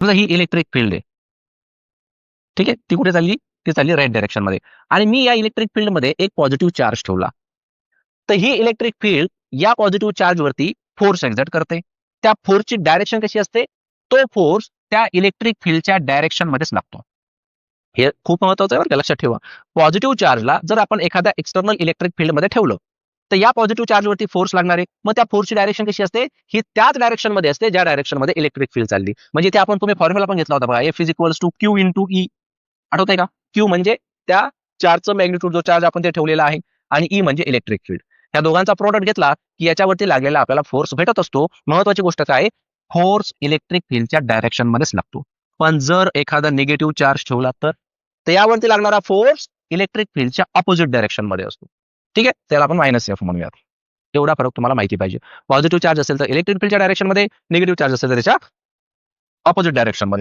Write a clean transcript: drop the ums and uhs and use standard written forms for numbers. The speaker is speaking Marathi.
समजा ही इलेक्ट्रिक फील्ड आहे, ठीक आहे, ती कुठे चालली? ती चालली राईट डायरेक्शन मध्ये. आणि मी या इलेक्ट्रिक फील्ड मध्ये एक पॉझिटिव्ह चार्ज ठेवला, तर ही इलेक्ट्रिक फील्ड या पॉझिटिव्ह चार्ज वरती फोर्स एक्झर्ट करते. त्या फोर्सची डायरेक्शन कशी असते? तो फोर्स त्या इलेक्ट्रिक फील्डच्या डायरेक्शन मध्येच लागतो. हे खूप महत्वाचं आहे बरं का, लक्षात ठेवा. पॉझिटिव्ह चार्जला जर आपण एखाद्या एक्सटर्नल इलेक्ट्रिक फील्ड मध्ये ठेवलं, तर या पॉझिटिव्ह चार्ज वरती फोर्स लागणार आहे. मग त्या फोर्सची डायरेक्शन कशी असते? ही त्याच डायरेक्शन मध्ये असते ज्या डायरेक्शन मध्ये इलेक्ट्रिक फील्ड चालली. म्हणजे ते आपण तुम्ही फॉर्म्युला पण घेतला होता बघा, F is equals to Q into E. आठवतंय का? क्यू म्हणजे त्या चार्जचं मॅग्निट्यूड, जो चार्ज आपण ते ठेवलेला आहे, आणि ई म्हणजे इलेक्ट्रिक फील्ड. या दोघांचा प्रोडक्ट घेतला की याच्यावरती लागलेला आपल्याला फोर्स भेटत असतो. महत्वाची गोष्ट काय? फोर्स इलेक्ट्रिक फील्डच्या डायरेक्शन मध्येच लागतो. पण जर एखादा निगेटिव्ह चार्ज ठेवला तर यावरती लागणारा फोर्स इलेक्ट्रिक फील्डच्या ऑपोजिट डायरेक्शन मध्ये असतो. ठीक आहे, त्याला आपण मायनस एफ म्हणूयात. एवढा फरक तुम्हाला माहिती पाहिजे. पॉझिटिव्ह चार्ज असेल तर इलेक्ट्रिक फील्डच्या डायरेक्शन मध्ये, निगेटिव्ह चार्ज असेल तर त्याच्या ऑपोजिट डायरेक्शन मध्ये.